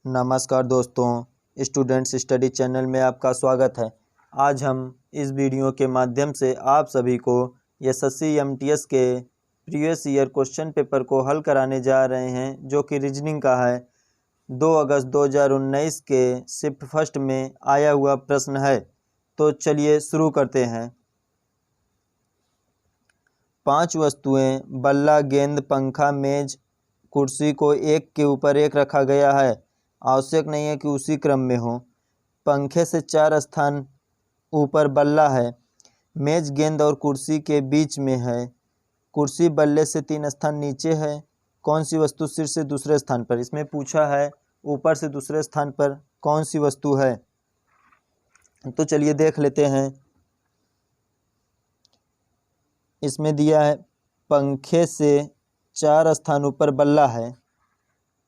नमस्कार दोस्तों, students study channel में आपका स्वागत है। आज हम इस वीडियो के माध्यम से आप सभी को एसएससी एमटीएस के प्रीवियस ईयर क्वेश्चन पेपर को हल कराने जा रहे हैं, जो कि रीजनिंग का है। 2 अगस्त 2019 के शिफ्ट फर्स्ट में आया हुआ प्रश्न है। तो चलिए शुरू करते हैं। 5 वस्तुएं बल्ला, गेंद, पंखा, मेज, कुर्सी को एक के ऊपर एक रखा गया है। आवश्यक नहीं है कि उसी क्रम में हो। पंखे से 4 स्थान ऊपर बल्ला है। मेज गेंद और कुर्सी के बीच में है। कुर्सी बल्ले से 3 स्थान नीचे है। कौन सी वस्तु सिर से दूसरे स्थान पर? इसमें पूछा है ऊपर से दूसरे स्थान पर कौन सी वस्तु है। तो चलिए देख लेते हैं। इसमें दिया है पंखे से 4 स्थान ऊपर बल्ला है।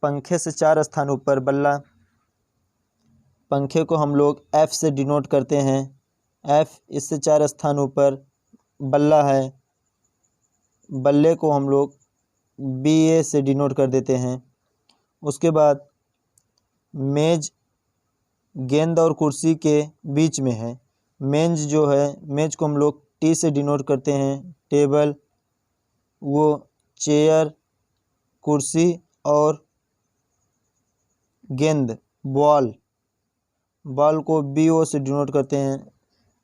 पंखे से 4 स्थान ऊपर बल्ला, पंखे को हम लोग F से डिनोट करते हैं। F इससे 4 स्थान ऊपर बल्ला है। बल्ले को हम लोग BA से डिनोट कर देते हैं। उसके बाद मेज गेंद और कुर्सी के बीच में है। मेज जो है, मेज को हम लोग T से डिनोट करते हैं। टेबल, वो चेयर, कुर्सी और गेंद बॉल, बॉल को BO से डिनोट करते हैं।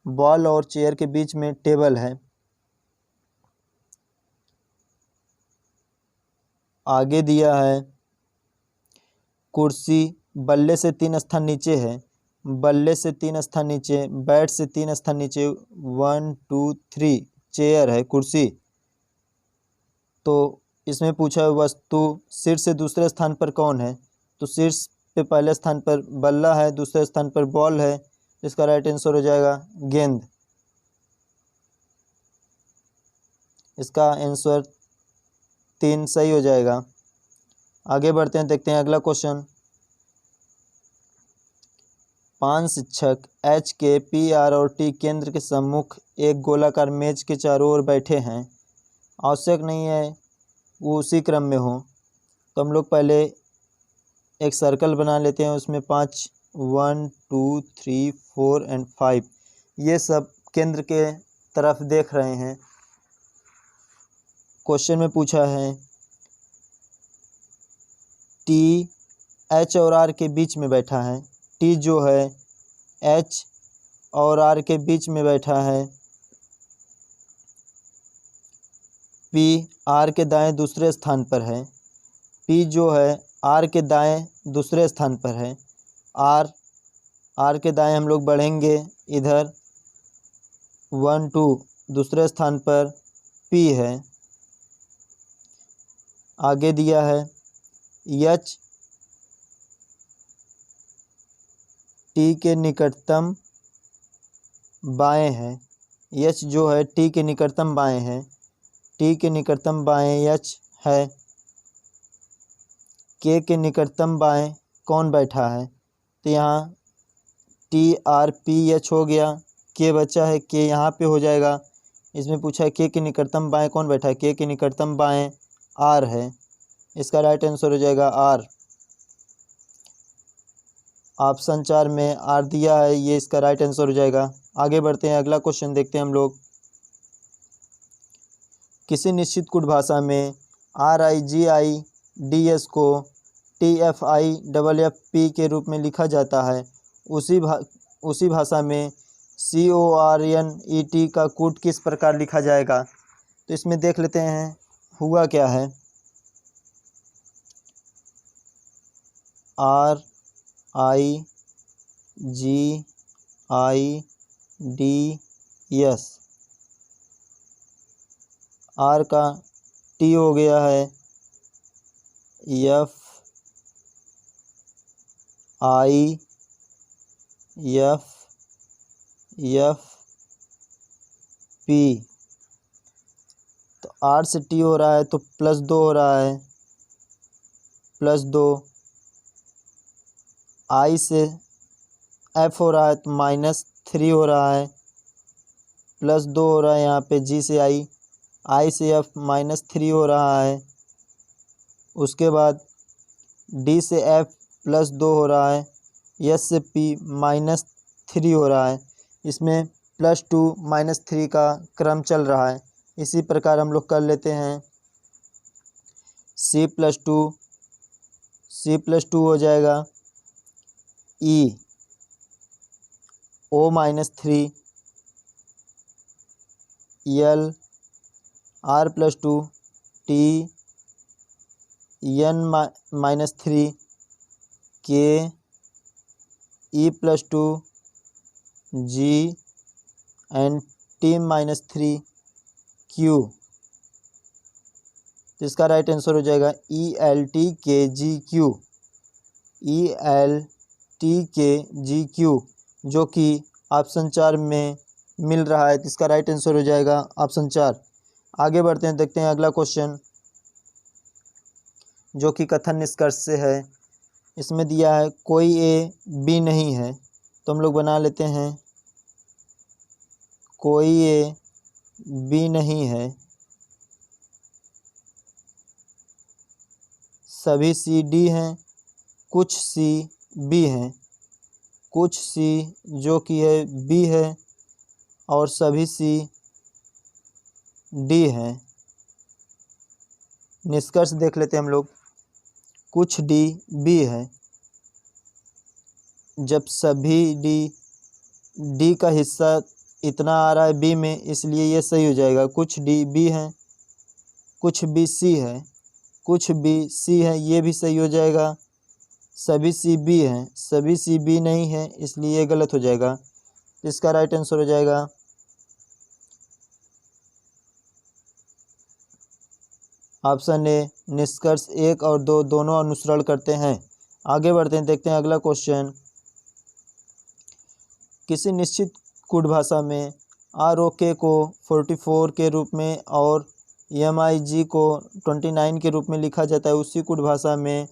बॉल और चेयर के बीच में टेबल है। आगे दिया है कुर्सी बल्ले से 3 स्थान नीचे है। बल्ले से 3 स्थान नीचे, बैट से 3 स्थान नीचे, 1 2 3 चेयर है कुर्सी। तो इसमें पूछा है वस्तु सिर से दूसरे स्थान पर कौन है। तो शीर्ष पे पहले स्थान पर बल्ला है, दूसरे स्थान पर बॉल है। इसका राइट आंसर हो जाएगा गेंद। इसका आंसर 3 सही हो जाएगा। आगे बढ़ते हैं, देखते हैं अगला क्वेश्चन। 5 शिक्षक H के PR और T केंद्र के सम्मुख एक गोलाकार मेज के चारों ओर बैठे हैं। आवश्यक नहीं है वो उसी क्रम में हो। तो हम लोग पहले एक सर्कल बना लेते हैं। उसमें 5 1 2 3 4 एंड 5 ये सब केंद्र के तरफ देख रहे हैं। क्वेश्चन में पूछा है T H और R के बीच में बैठा है। T जो है H और R के बीच में बैठा है। P R के दाएं दूसरे स्थान पर है। P जो है R के दाएं दूसरे स्थान पर है। R के दाएं हम लोग बढ़ेंगे इधर 1 2 दूसरे स्थान पर P है। आगे दिया है H T के निकटतम बाएं है। H जो है T के निकटतम बाएं है। T के निकटतम बाएं H है। K के निकटतम बाएं कौन बैठा है? तो यहाँ T R P H हो गया। K बचा है, K यहाँ पे हो जाएगा। इसमें पूछा है K के निकटतम बाएं कौन बैठा है। K के निकटतम बाएं R है। इसका राइट आंसर हो जाएगा R। ऑप्शन 4 में R दिया है, ये इसका राइट आंसर हो जाएगा। आगे बढ़ते हैं, अगला क्वेश्चन देखते हैं हम लोग। किसी निश्चित कूट भाषा में RIGIDS को TFIFFP के रूप में लिखा जाता है। उसी भाषा में CORNET का कूट किस प्रकार लिखा जाएगा? तो इसमें देख लेते हैं हुआ क्या है। RIGIDS, R का T हो गया है FIFFP। तो R से T हो रहा है तो +2 हो रहा है, +2। I से F हो रहा है तो -3 हो रहा है, +2 हो रहा है। यहाँ पे G से I से F -3 हो रहा है। उसके बाद D से F +2 हो रहा है, S से P -3 हो रहा है। इसमें +2 -3 का क्रम चल रहा है। इसी प्रकार हम लोग कर लेते हैं। C+2 हो जाएगा E O-3 L R+2 T N-3 K E+2 G and T-3 Q। तो इसका राइट आंसर हो जाएगा ELTKGQ, ELTKGQ, जो कि ऑप्शन 4 में मिल रहा है। तो इसका राइट आंसर हो जाएगा ऑप्शन 4। आगे बढ़ते हैं, देखते हैं अगला क्वेश्चन, जो कि कथन निष्कर्ष से है। इसमें दिया है कोई ए बी नहीं है, तो हम लोग बना लेते हैं कोई ए बी नहीं है, सभी सी डी हैं, कुछ सी बी हैं, कुछ सी जो कि है बी है और सभी सी डी हैं। निष्कर्ष देख लेते हैं हम लोग। कुछ डी बी है, जब सभी डी का हिस्सा इतना आ रहा है बी में, इसलिए ये सही हो जाएगा। कुछ डी बी है, कुछ बी सी है, कुछ बी सी है, ये भी सही हो जाएगा। सभी सी बी हैं, सभी सी बी नहीं है, इसलिए ये गलत हो जाएगा। इसका राइट आंसर हो जाएगा ऑप्शन ए। निष्कर्ष 1 और 2 दोनों अनुसरण करते हैं। आगे बढ़ते हैं, देखते हैं अगला क्वेश्चन। किसी निश्चित कूट भाषा में ROK को 44 के रूप में और MIG को 29 के रूप में लिखा जाता है। उसी कूट भाषा में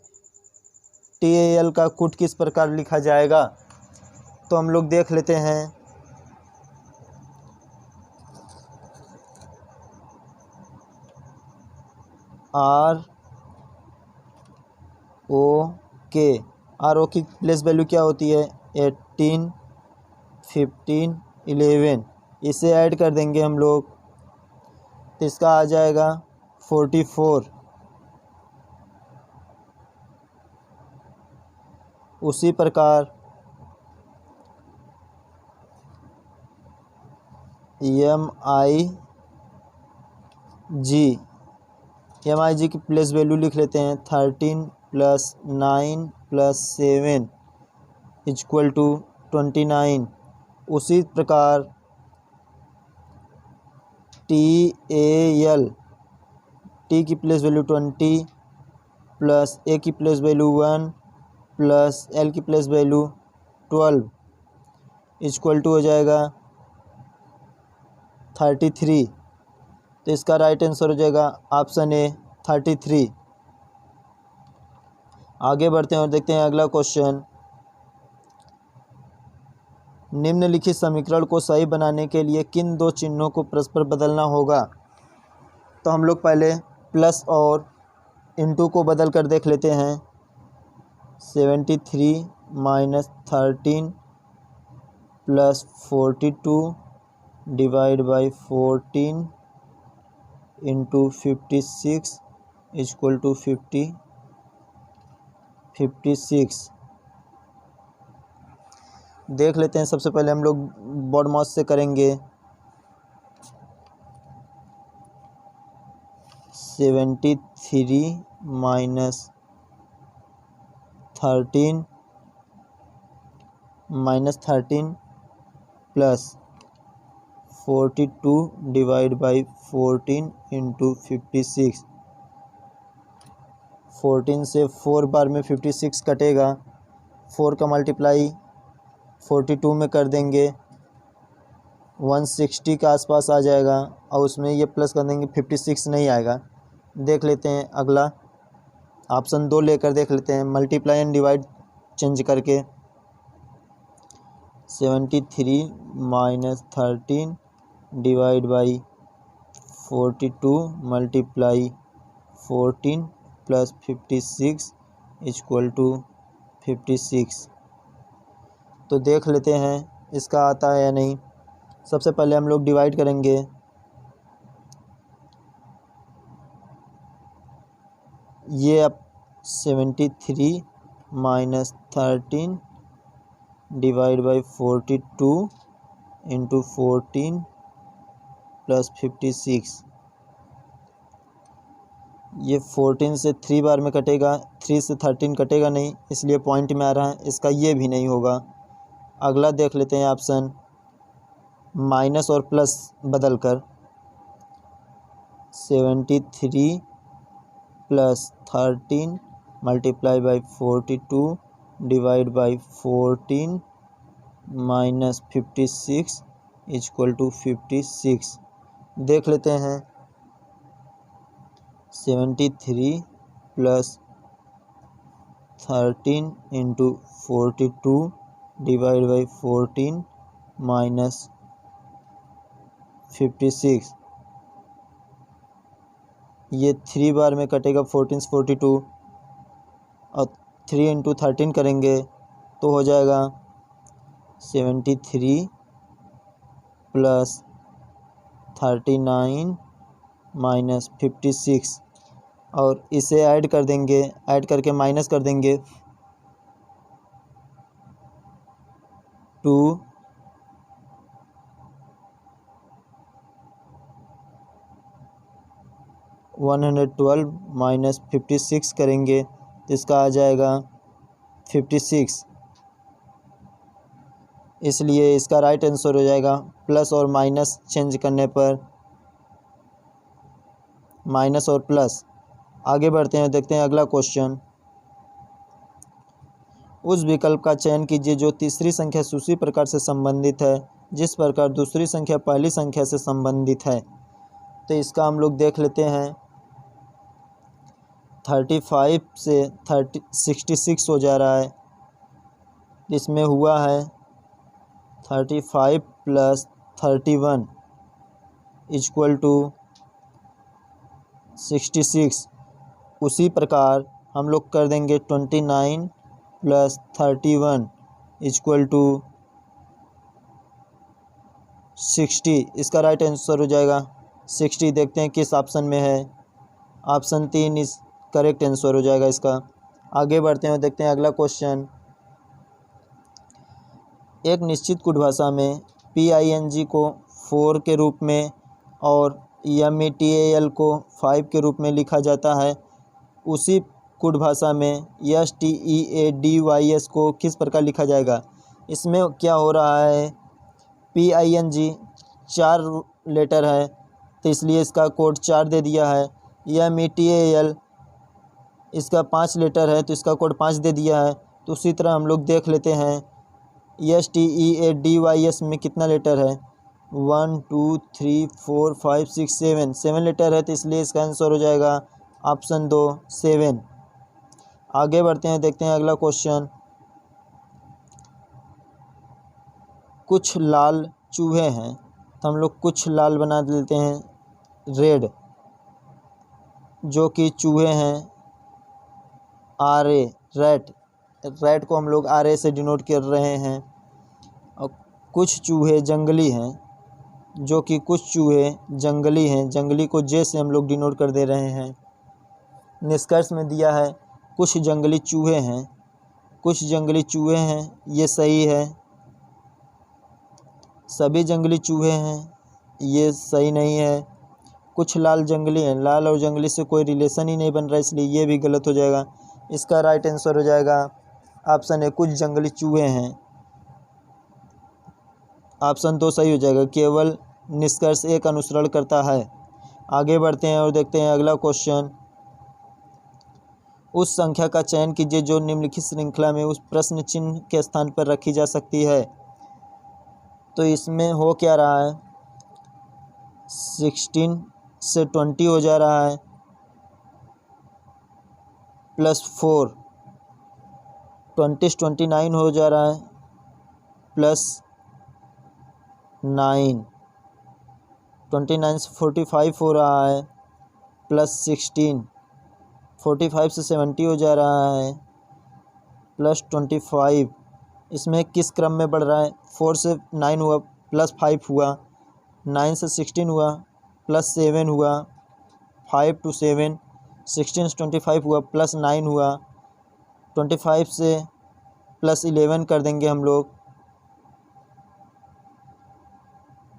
TAL का कूट किस प्रकार लिखा जाएगा? तो हम लोग देख लेते हैं। ROK की प्लेस वैल्यू क्या होती है? 18, 15, 11। इसे ऐड कर देंगे हम लोग, तो इसका आ जाएगा 44। उसी प्रकार MIG की प्लेस वैल्यू लिख लेते हैं। 13 + 9 + 7 = 29। उसी प्रकार TAL, T की प्लेस वैल्यू 20 + A की प्लेस वैल्यू 1 + L की प्लेस वैल्यू 12 = हो जाएगा 33। तो इसका राइट आंसर हो जाएगा ऑप्शन ए 33। आगे बढ़ते हैं और देखते हैं अगला क्वेश्चन। निम्नलिखित समीकरण को सही बनाने के लिए किन दो चिन्हों को परस्पर बदलना होगा? तो हम लोग पहले प्लस और इनटू को बदल कर देख लेते हैं। 73 - 13 + 42 डिवाइड बाई 14 × 56 = 56। देख लेते हैं। सबसे पहले हम लोग बॉड मास से करेंगे। 73 - 13 + 42 डिवाइड बाई 14 × 56। 14 से 4 बार में 56 कटेगा। 4 का मल्टीप्लाई 42 में कर देंगे, 160 के आसपास आ जाएगा। और उसमें ये प्लस कर देंगे, 56 नहीं आएगा। देख लेते हैं अगला ऑप्शन 2 लेकर देख लेते हैं, मल्टीप्लाई एंड डिवाइड चेंज करके। 73 - 13 डिवाइड बाई 42 मल्टीप्लाई 14 + 56 = 56। तो देख लेते हैं इसका आता है या नहीं। सबसे पहले हम लोग डिवाइड करेंगे। ये अब 73 minus 13 divide by 42 into 14 plus 56। ये 14 से 3 बार में कटेगा, 3 से 13 कटेगा नहीं, इसलिए पॉइंट में आ रहा है। इसका ये भी नहीं होगा। अगला देख लेते हैं ऑप्शन माइनस और प्लस बदल कर। 73 plus 13 multiply by 42 divide by 14 minus 56 equal to 56। देख लेते हैं। 73 plus 13 into 42 divide by 14 minus 56। ये 3 बार में कटेगा, 14 से 42 और 3 इंटू 13 करेंगे तो हो जाएगा 73 प्लस 39 माइनस 56 और इसे ऐड कर देंगे, ऐड करके माइनस कर देंगे 2 112 माइनस 56 करेंगे तो इसका आ जाएगा 56। इसलिए इसका राइट आंसर हो जाएगा प्लस और माइनस चेंज करने पर माइनस और प्लस। आगे बढ़ते हैं, देखते हैं अगला क्वेश्चन। उस विकल्प का चयन कीजिए जो तीसरी संख्या से उसी प्रकार से संबंधित है जिस प्रकार दूसरी संख्या पहली संख्या से संबंधित है। तो इसका हम लोग देख लेते हैं। 35 से 66 हो जा रहा है। इसमें हुआ है 35 प्लस 31 इक्वल टू 66। उसी प्रकार हम लोग कर देंगे 29 प्लस 31 इक्वल टू 60। इसका राइट आंसर हो जाएगा 60। देखते हैं किस ऑप्शन में है। ऑप्शन 3 इस करेक्ट आंसर हो जाएगा इसका। आगे बढ़ते हैं, देखते हैं अगला क्वेश्चन। एक निश्चित कुट भाषा में PING को 4 के रूप में और METAL को 5 के रूप में लिखा जाता है। उसी कुट भाषा में STEADYS को किस प्रकार लिखा जाएगा। इसमें क्या हो रहा है, PING 4 लेटर है तो इसलिए इसका कोड 4 दे दिया है। METAL इसका 5 लेटर है तो इसका कोड 5 दे दिया है। तो उसी तरह हम लोग देख लेते हैं STEADYS में कितना लेटर है। 1 2 3 4 5 6 7 लेटर है तो इसलिए इसका आंसर हो जाएगा ऑप्शन 2 7। आगे बढ़ते हैं, देखते हैं अगला क्वेश्चन। कुछ लाल चूहे हैं तो हम लोग कुछ लाल बना देते हैं रेड, जो कि चूहे हैं RA रेड को हम लोग RA से डिनोट कर रहे हैं। और कुछ चूहे जंगली हैं, जो कि कुछ चूहे जंगली हैं, जंगली को J से हम लोग डिनोट कर दे रहे हैं। निष्कर्ष में दिया है कुछ जंगली चूहे हैं, कुछ जंगली चूहे हैं, ये सही है। सभी जंगली चूहे हैं, ये सही नहीं है। कुछ लाल जंगली हैं, लाल और जंगली से कोई रिलेशन ही नहीं बन रहा, इसलिए ये भी गलत हो जाएगा। इसका राइट आंसर हो जाएगा ऑप्शन ए, कुछ जंगली चूहे हैं। ऑप्शन 2 सही हो जाएगा, केवल निष्कर्ष एक अनुसरण करता है। आगे बढ़ते हैं और देखते हैं अगला क्वेश्चन। उस संख्या का चयन कीजिए जो निम्नलिखित श्रृंखला में उस प्रश्न चिन्ह के स्थान पर रखी जा सकती है। तो इसमें हो क्या रहा है, 16 से 20 हो जा रहा है, प्लस 4 20 से 29 हो जा रहा है, प्लस 9 29 से 45 हो रहा है, प्लस 16 45 से 70 हो जा रहा है, प्लस 25। इसमें किस क्रम में बढ़ रहा है? 4 से 9 हुआ प्लस 5 हुआ, 9 से 16 हुआ प्लस 7 हुआ, 5 to 7, 16 से 25 हुआ प्लस 9 हुआ, 25 से प्लस 11 कर देंगे हम लोग,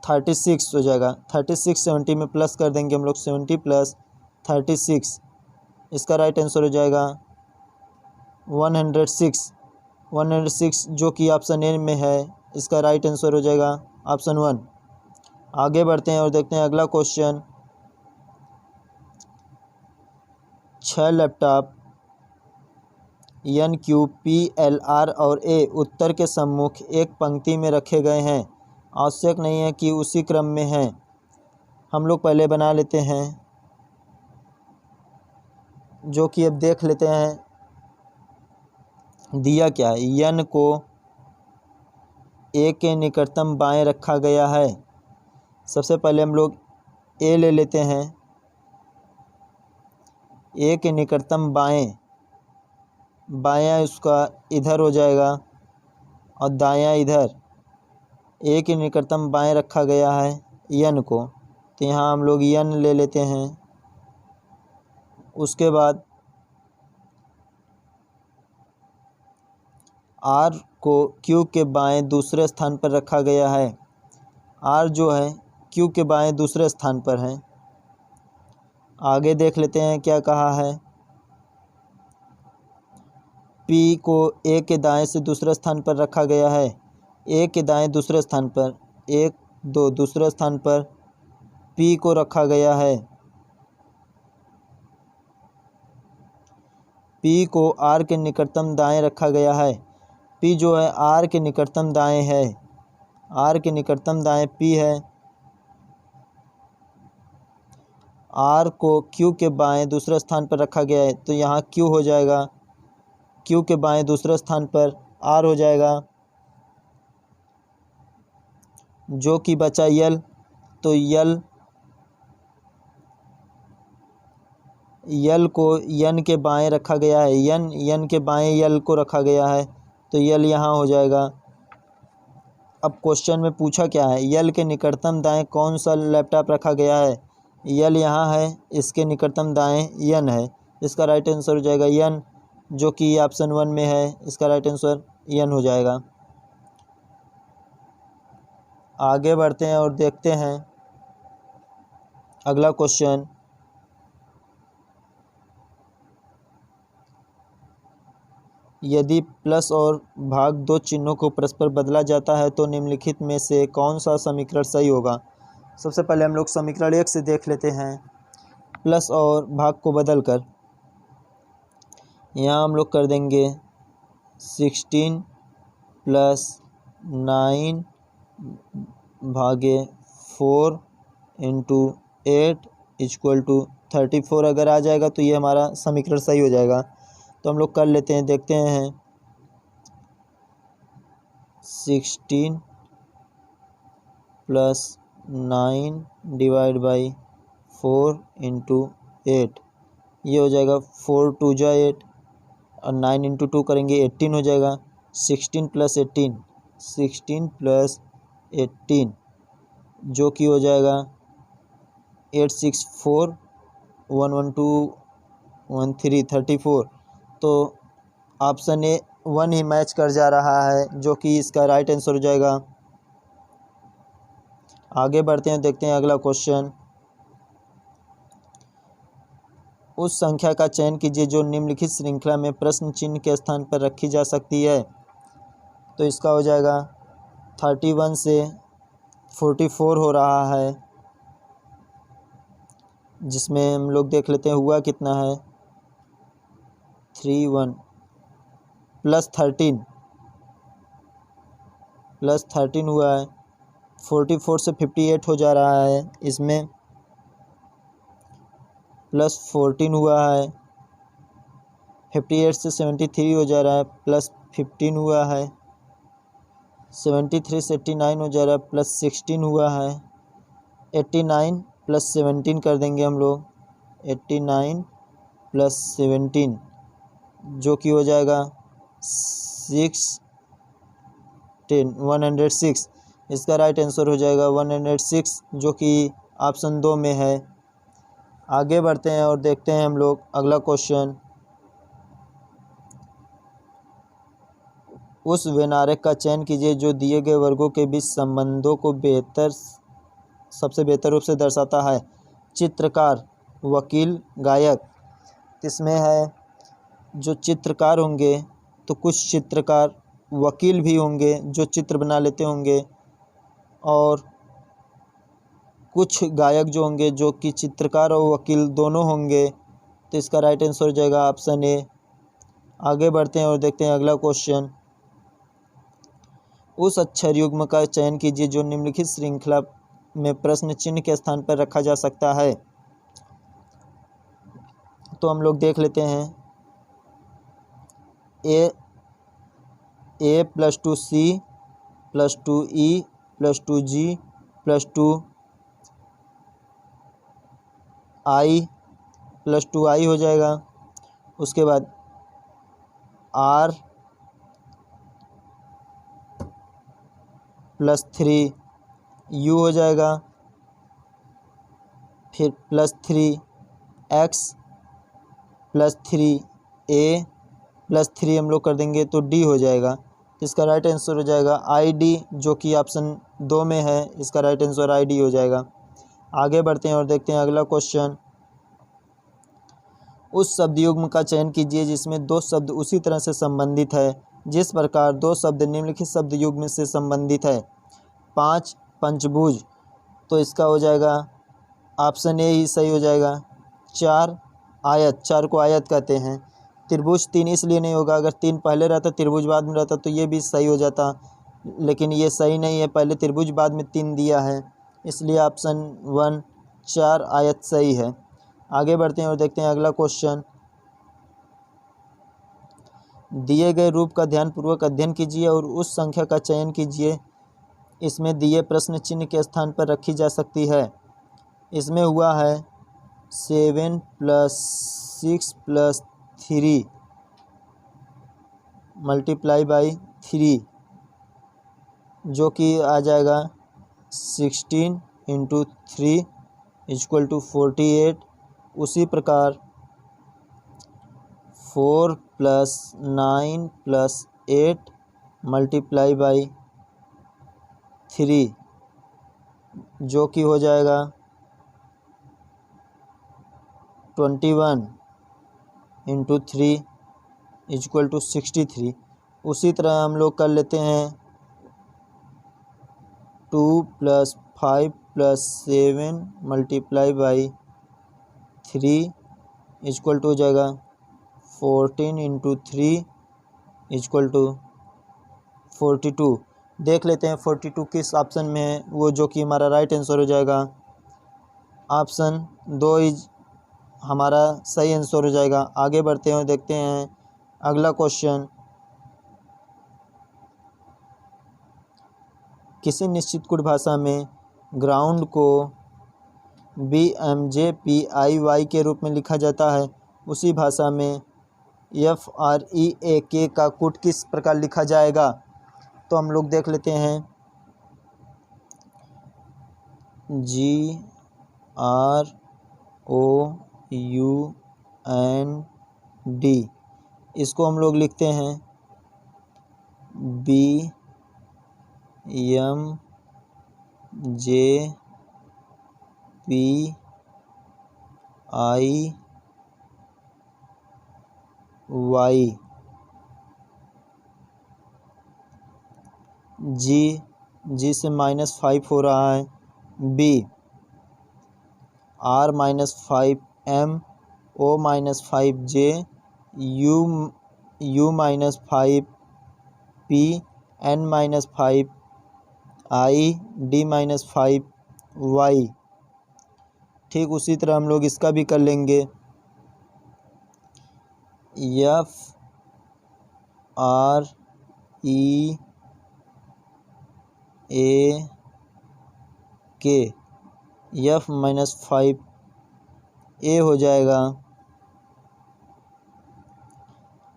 36 हो जाएगा। 36 70 में प्लस कर देंगे हम लोग, 70 प्लस 36, इसका राइट आंसर हो जाएगा 106। 106 जो कि ऑप्शन ए में है, इसका राइट आंसर हो जाएगा ऑप्शन 1। आगे बढ़ते हैं और देखते हैं अगला question. 6 laptop NQ, P, L, R और A उत्तर के सम्मुख एक पंक्ति में रखे गए हैं। आवश्यक नहीं है कि उसी क्रम में हैं। हम लोग पहले बना लेते हैं, जो कि अब देख लेते हैं दिया क्या है। N को A के निकटतम बाएं रखा गया है। सबसे पहले हम लोग A ले लेते हैं। A के निकटतम बायां उसका इधर हो जाएगा और दायां इधर। A के निकटतम बाएं रखा गया है N को, तो यहाँ हम लोग N ले लेते हैं। उसके बाद R को Q के बाएं दूसरे स्थान पर रखा गया है। R जो है Q के बाएं दूसरे स्थान पर है। आगे देख लेते हैं क्या कहा है। P को A के दाएं से दूसरे स्थान पर रखा गया है। A के दाएं दूसरे स्थान पर, 1 2 दूसरे स्थान पर P को रखा गया है। P को R के निकटतम दाएं रखा गया है। P जो है R के निकटतम दाएं है। R के निकटतम दाएं P है। R को Q के बाएं दूसरे स्थान पर रखा गया है, तो यहाँ Q हो जाएगा। Q के बाएं दूसरे स्थान पर R हो जाएगा, जो कि बचा L, तो L को N के बाएं रखा गया है। N के बाएं L को रखा गया है, तो L यहाँ हो जाएगा। अब क्वेश्चन में पूछा क्या है, L के निकटतम दाएं कौन सा लैपटॉप रखा गया है? L यहाँ है, इसके निकटतम दाएं N है, इसका राइट आंसर हो जाएगा N, जो कि ऑप्शन 1 में है। इसका राइट आंसर N हो जाएगा। आगे बढ़ते हैं और देखते हैं अगला क्वेश्चन। यदि प्लस और भाग दो चिन्हों को परस्पर बदला जाता है तो निम्नलिखित में से कौन सा समीकरण सही होगा? सबसे पहले हम लोग समीकरण 1 से देख लेते हैं। प्लस और भाग को बदलकर यहाँ हम लोग कर देंगे 16 प्लस 9 भागे 4 इंटू 8 इक्वल टू 34 अगर आ जाएगा तो ये हमारा समीकरण सही हो जाएगा। तो हम लोग कर लेते हैं, देखते हैं। 16 प्लस 9 डिवाइड बाई 4 इंटू 8, ये हो जाएगा 4 2 जा 8 और 9 इंटू 2 करेंगे 18 हो जाएगा। 16 प्लस 18, 16 प्लस 18 जो कि हो जाएगा 864 112 13 34। तो ऑप्शन ए 1 ही मैच कर जा रहा है, जो कि इसका राइट आंसर हो जाएगा। आगे बढ़ते हैं, देखते हैं अगला क्वेश्चन। उस संख्या का चयन कीजिए जो निम्नलिखित श्रृंखला में प्रश्न चिन्ह के स्थान पर रखी जा सकती है। तो इसका हो जाएगा 31 से 44 हो रहा है, जिसमें हम लोग देख लेते हैं हुआ कितना है। 31 प्लस 13 हुआ है। 44 से 58 हो जा रहा है, इसमें प्लस 14 हुआ है। 58 से 73 हो जा रहा है, प्लस 15 हुआ है। 73 से 89 हो जा रहा है, प्लस 16 हुआ है। 89 प्लस 17 कर देंगे हम लोग, 89 प्लस 17 जो कि हो जाएगा 106। इसका राइट आंसर हो जाएगा 106, जो कि ऑप्शन 2 में है। आगे बढ़ते हैं और देखते हैं हम लोग अगला क्वेश्चन। उस व्यनारक का चयन कीजिए जो दिए गए वर्गों के बीच संबंधों को सबसे बेहतर रूप से दर्शाता है। चित्रकार, वकील, गायक। इसमें है जो चित्रकार होंगे तो कुछ चित्रकार वकील भी होंगे जो चित्र बना लेते होंगे, और कुछ गायक जो होंगे जो कि चित्रकार और वकील दोनों होंगे। तो इसका राइट आंसर हो जाएगा ऑप्शन ए। आगे बढ़ते हैं और देखते हैं अगला क्वेश्चन। उस अक्षर युग्म का चयन कीजिए जो निम्नलिखित श्रृंखला में प्रश्न चिन्ह के स्थान पर रखा जा सकता है। तो हम लोग देख लेते हैं। A plus 2C plus 2E plus 2G plus 2I plus 2I हो जाएगा। उसके बाद R प्लस 3U हो जाएगा। फिर plus 3X plus 3A plus 3 हम लोग कर देंगे तो D हो जाएगा। इसका राइट आंसर हो जाएगा ID, जो कि ऑप्शन 2 में है। इसका राइट आंसर ID हो जाएगा। आगे बढ़ते हैं और देखते हैं अगला क्वेश्चन। उस शब्द युग्म का चयन कीजिए जिसमें दो शब्द उसी तरह से संबंधित है जिस प्रकार दो शब्द निम्नलिखित शब्द युग्म से संबंधित है। 5 पंचभुज, तो इसका हो जाएगा ऑप्शन ए ही सही हो जाएगा। 4 आयत, 4 को आयत कहते हैं। त्रिभुज 3 इसलिए नहीं होगा, अगर 3 पहले रहता त्रिभुज बाद में रहता तो ये भी सही हो जाता, लेकिन ये सही नहीं है, पहले त्रिभुज बाद में 3 दिया है, इसलिए ऑप्शन 1 4 आयत सही है। आगे बढ़ते हैं और देखते हैं अगला क्वेश्चन। दिए गए रूप का ध्यानपूर्वक अध्ययन कीजिए और उस संख्या का चयन कीजिए इसमें दिए प्रश्न चिन्ह के स्थान पर रखी जा सकती है। इसमें हुआ है 7 + 6 + 3 × 3, जो कि आ जाएगा 16 × 3 = 48। उसी प्रकार 4 + 9 + 8 × 3, जो कि हो जाएगा 21 × 3 = 63। उसी तरह हम लोग कर लेते हैं 2 + 5 + 7 × 3 = हो जाएगा 14 × 3 = 42। देख लेते हैं 42 किस ऑप्शन में है, वो जो कि हमारा राइट आंसर हो जाएगा। ऑप्शन 2 हमारा सही आंसर हो जाएगा। आगे बढ़ते हैं और देखते हैं अगला क्वेश्चन। किसी निश्चित कोड भाषा में ग्राउंड को BMJPIY के रूप में लिखा जाता है, उसी भाषा में FREAK का कोड किस प्रकार लिखा जाएगा। तो हम लोग देख लेते हैं GROUND, इसको हम लोग लिखते हैं BMJPIY। जी से -5 हो रहा है। B R -5M O -5J U -5P N -5I D -5Y। ठीक उसी तरह हम लोग इसका भी कर लेंगे FREAK F -5A हो जाएगा।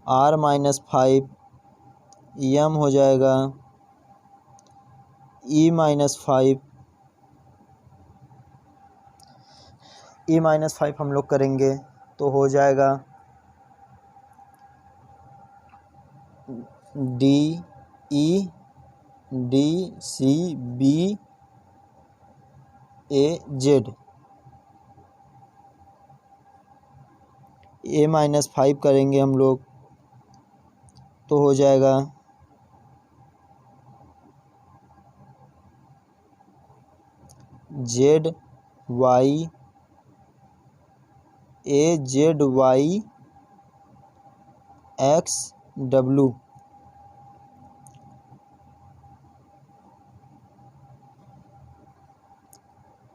R -5 यम हो जाएगा E-5। E-5 हम लोग करेंगे तो हो जाएगा DE/DCBAZ। A-5 करेंगे हम लोग तो हो जाएगा ZYAZYXW।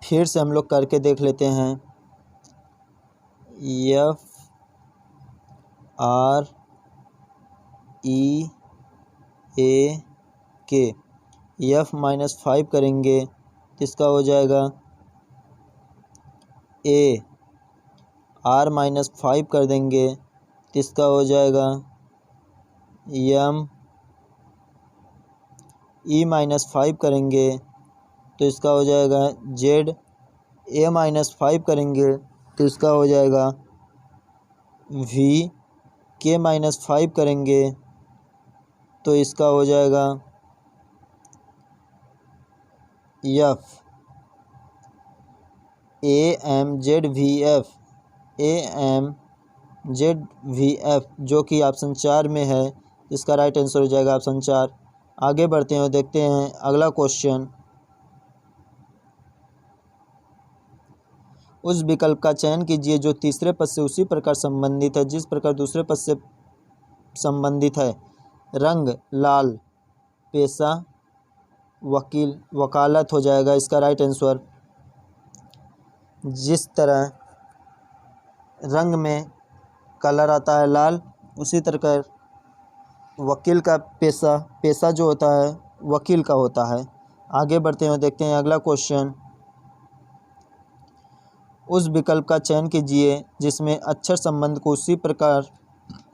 फिर से हम लोग करके देख लेते हैं। FREAK। F-5 करेंगे तो इसका हो जाएगा A। R-5 कर देंगे तो इसका हो जाएगा M। E-5 करेंगे तो इसका हो जाएगा Z। A-5 करेंगे तो इसका हो जाएगा V। K-5 करेंगे तो इसका हो जाएगा F। AMZVF जो कि ऑप्शन 4 में है। इसका राइट आंसर हो जाएगा ऑप्शन 4। आगे बढ़ते हैं और देखते हैं अगला क्वेश्चन। उस विकल्प का चयन कीजिए जो तीसरे पद से उसी प्रकार संबंधित है जिस प्रकार दूसरे पद से संबंधित है। रंग लाल, पेशा वकील, वकालत हो जाएगा इसका राइट आंसर। जिस तरह रंग में कलर आता है लाल, उसी तरह वकील का पेशा जो होता है वकील का होता है। आगे बढ़ते हैं और देखते हैं अगला क्वेश्चन। उस विकल्प का चयन कीजिए जिसमें अक्षर संबंध को उसी प्रकार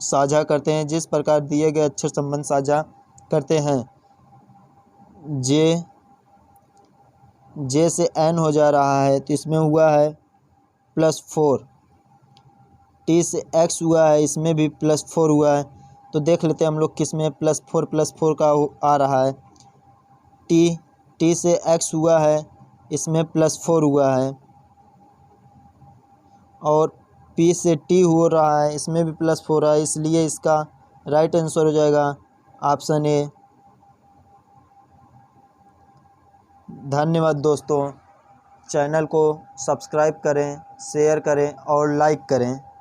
साझा करते हैं जिस प्रकार दिए गए अक्षर संबंध साझा करते हैं। जे से N हो जा रहा है तो इसमें हुआ है +4। T से X हुआ है, इसमें भी +4 हुआ है। तो देख लेते हैं हम लोग किस में +4 का आ रहा है। T से X हुआ है, इसमें +4 हुआ है। और P से T हो रहा है, इसमें भी +4 है, इसलिए इसका राइट आंसर हो जाएगा ऑप्शन ए। धन्यवाद दोस्तों। चैनल को सब्सक्राइब करें, शेयर करें और लाइक करें।